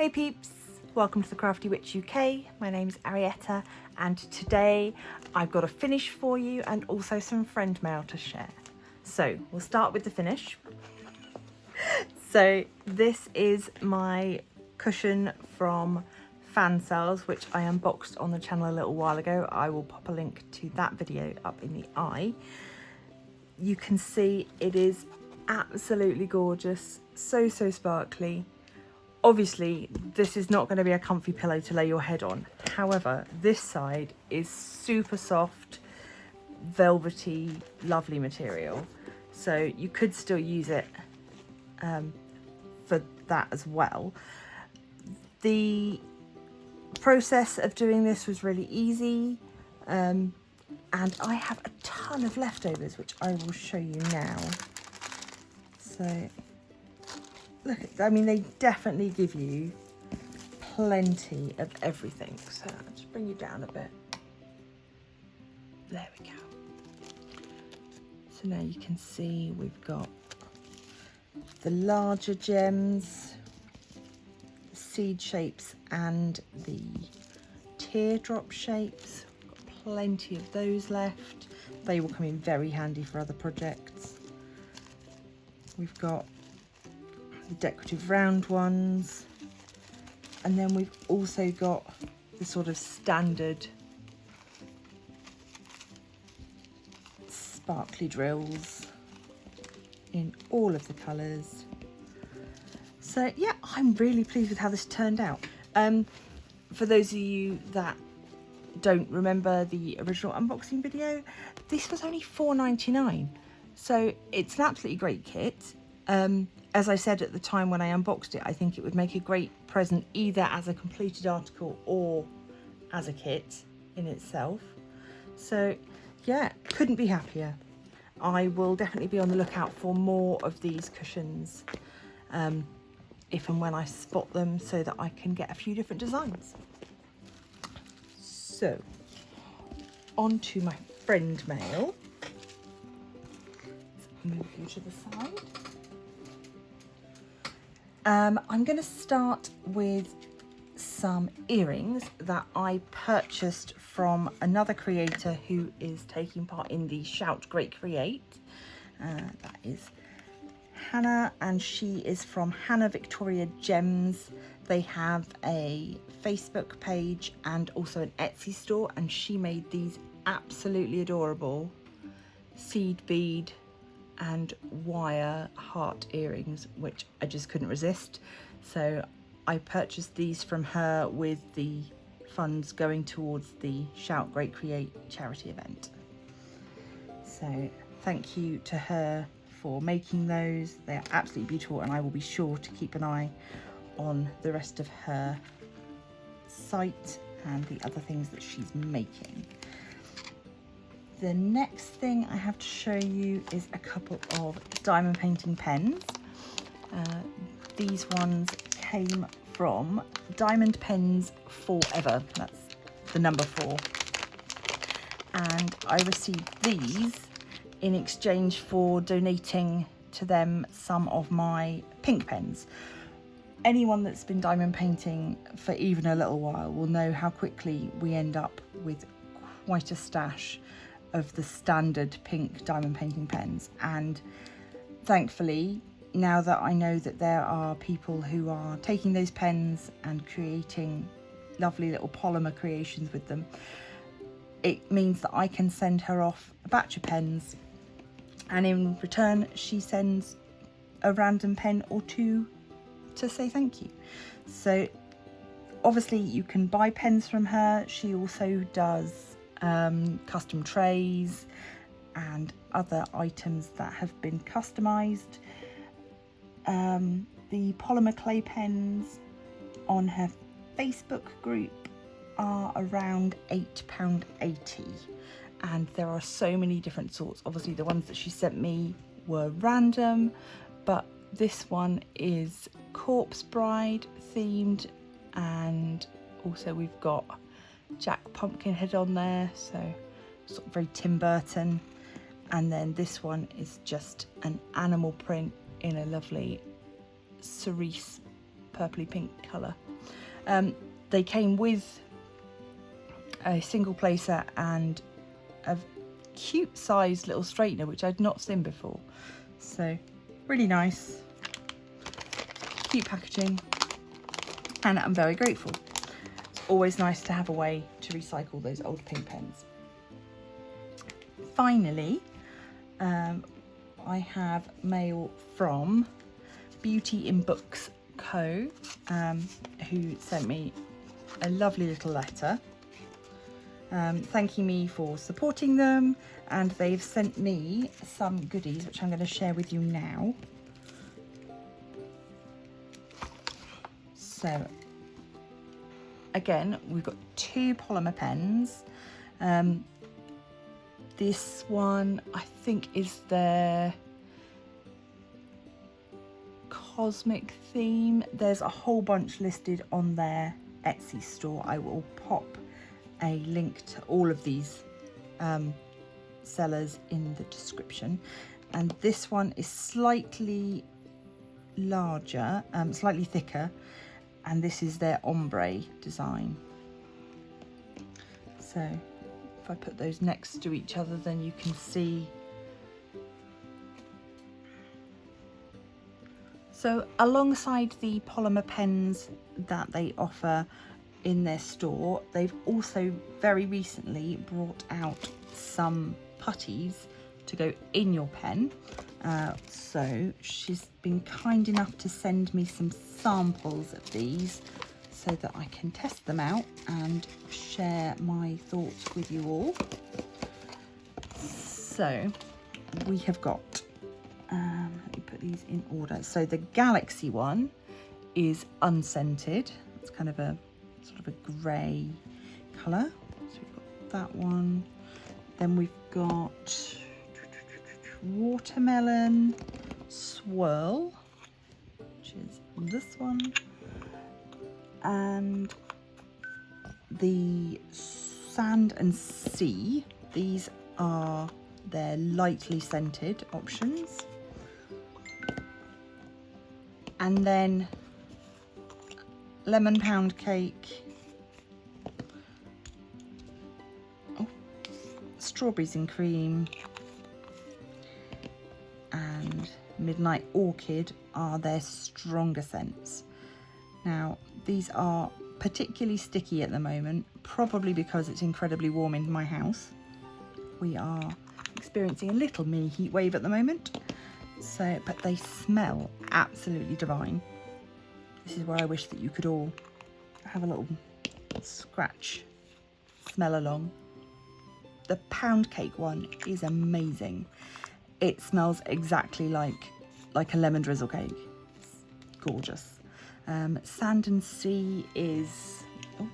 Hey peeps, welcome to the Crafty Witch UK. My name's Arietta and today I've got a finish for you and also some friend mail to share. So we'll start with the finish. So this is my cushion from Fansells, which I unboxed on the channel a little while ago. I will pop a link to that video up in the eye. You can see it is absolutely gorgeous, so sparkly. Obviously, this is not going to be a comfy pillow to lay your head on. However, this side is super soft, velvety, lovely material. So you could still use it for that as well. The process of doing this was really easy. And I have a ton of leftovers, which I will show you now. So look, I mean, they definitely give you plenty of everything. So I'll just bring you down a bit. There we go. So now you can see we've got the larger gems, seed shapes and the teardrop shapes. We've got plenty of those left. They will come in very handy for other projects. We've got the decorative round ones, and then we've also got the sort of standard sparkly drills in all of the colours. So yeah, I'm really pleased with how this turned out. For those of you that don't remember the original unboxing video, this was only $4.99, so it's an absolutely great kit. As I said at the time when I unboxed it, I think it would make a great present either as a completed article or as a kit in itself. So yeah, couldn't be happier. I will definitely be on the lookout for more of these cushions if and when I spot them, so that I can get a few different designs. So on to my friend mail. Let's move you to the side. I'm going to start with some earrings that I purchased from another creator who is taking part in the Shout Great Create. That is Hannah, and she is from Hannah Victoria Gems. They have a Facebook page and also an Etsy store, and she made these absolutely adorable seed bead and wire heart earrings, which I just couldn't resist. So I purchased these from her with the funds going towards the Shout Great Create charity event. So thank you to her for making those. They are absolutely beautiful, and I will be sure to keep an eye on the rest of her site and the other things that she's making. The next thing I have to show you is a couple of diamond painting pens. These ones came from Diamond Pens Forever. That's the number 4. And I received these in exchange for donating to them some of my pink pens. Anyone that's been diamond painting for even a little while will know how quickly we end up with quite a stash of the standard pink diamond painting pens. And thankfully, now that I know that there are people who are taking those pens and creating lovely little polymer creations with them, it means that I can send her off a batch of pens, and in return she sends a random pen or two to say thank you. So obviously you can buy pens from her. She also does custom trays and other items that have been customized. The polymer clay pens on her Facebook group are around £8.80, and there are so many different sorts. Obviously the ones that she sent me were random, but this one is Corpse Bride themed, and also we've got Jack Pumpkinhead on there, so sort of very Tim Burton. And then this one is just an animal print in a lovely cerise purpley pink colour. They came with a single placer and a cute sized little straightener, which I'd not seen before. So really nice, cute packaging, and I'm very grateful. It's always nice to have a way to recycle those old pink pens. Finally, I have mail from Beauty in Books Co, who sent me a lovely little letter thanking me for supporting them, and they've sent me some goodies which I'm going to share with you now. So again, we've got 2 polymer pens. This one I think is their cosmic theme. There's a whole bunch listed on their Etsy store. I will pop a link to all of these sellers in the description. And this one is slightly larger, slightly thicker, and this is their ombre design. So if I put those next to each other, then you can see. So alongside the polymer pens that they offer in their store, they've also very recently brought out some putties to go in your pen. So she's been kind enough to send me some samples of these so that I can test them out and share my thoughts with you all. So we have got, let me put these in order. So the Galaxy one is unscented. It's kind of a sort of a grey colour. So we've got that one. Then we've got Watermelon Swirl, which is this one, and the Sand and Sea. These are their lightly scented options. And then Lemon Pound Cake, Strawberries and Cream, and Midnight Orchid are their stronger scents. Now, these are particularly sticky at the moment, probably because it's incredibly warm in my house. We are experiencing a little mini heat wave at the moment. So, but they smell absolutely divine. This is where I wish that you could all have a little scratch, smell along. The Pound Cake one is amazing. It smells exactly like a lemon drizzle cake. It's gorgeous. Sand and Sea is, oh,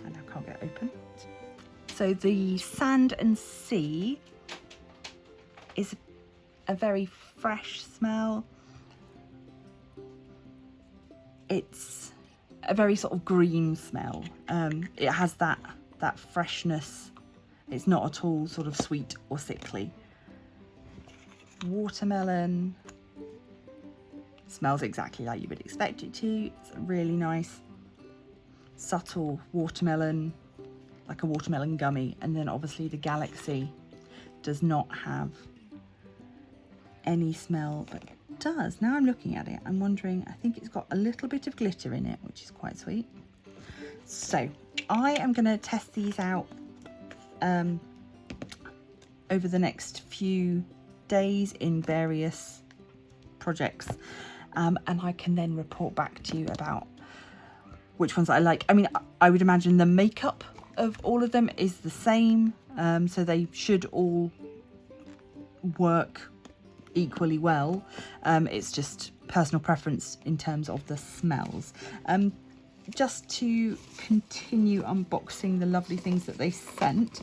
I now can't get open. So the Sand and Sea is a very fresh smell. It's a very sort of green smell. It has that freshness. It's not at all sort of sweet or sickly. Watermelon smells exactly like you would expect it to. It's a really nice, subtle watermelon, like a watermelon gummy. And then obviously the Galaxy does not have any smell, but it does. Now I'm looking at it, I'm wondering, I think it's got a little bit of glitter in it, which is quite sweet. So I am going to test these out over the next few days in various projects, and I can then report back to you about which ones I like. I mean, I would imagine the makeup of all of them is the same, so they should all work equally well. It's just personal preference in terms of the smells. Just to continue unboxing the lovely things that they sent,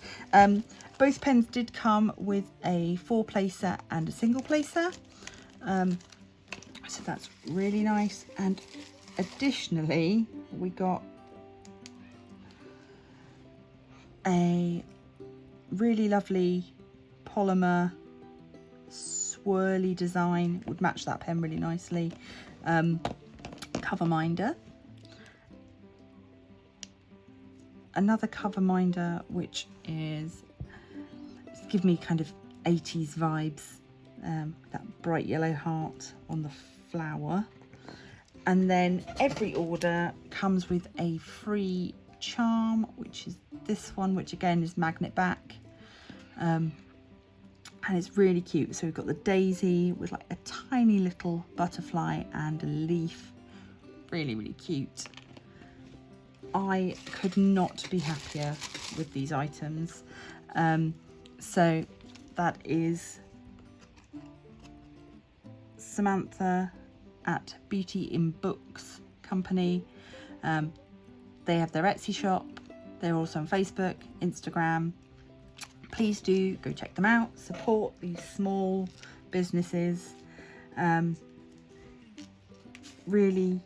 both pens did come with a 4 placer and a single placer, so that's really nice. And additionally we got a really lovely polymer swirly design, would match that pen really nicely. cover minder. Another cover minder which is give me kind of 80s vibes, that bright yellow heart on the flower. And then every order comes with a free charm, which is this one, which again is magnet back, and it's really cute. So we've got the daisy with like a tiny little butterfly and a leaf, really, really cute. I could not be happier with these items. So that is Samantha at Beauty in Books company. They have their Etsy shop. They're also on Facebook, Instagram. Please do go check them out. Support these small businesses. Really,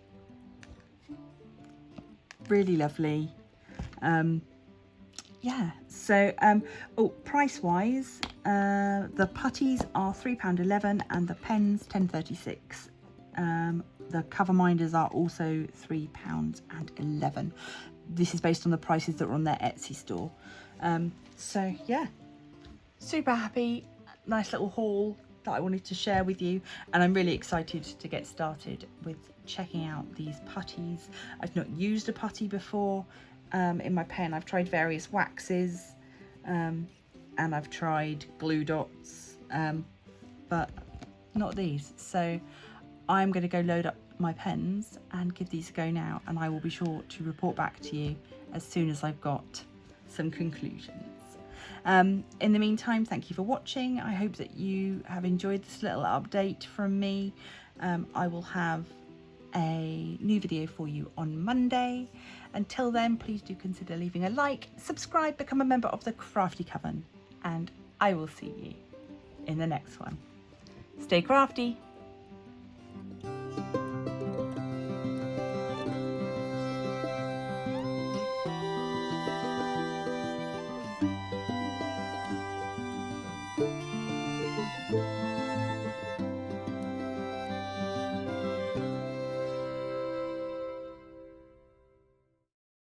really lovely. Yeah, so price wise, the putties are £3.11 and the pens £10.36. The cover minders are also £3.11. This is based on the prices that were on their Etsy store. So yeah, super happy. Nice little haul that I wanted to share with you, and I'm really excited to get started with checking out these putties. I've not used a putty before in my pen. I've tried various waxes and I've tried glue dots, but not these. So I'm going to go load up my pens and give these a go now, and I will be sure to report back to you as soon as I've got some conclusions. In the meantime, thank you for watching. I hope that you have enjoyed this little update from me. I will have a new video for you on Monday. Until then, please do consider leaving a like, subscribe, become a member of the Crafty Coven, and I will see you in the next one. Stay crafty.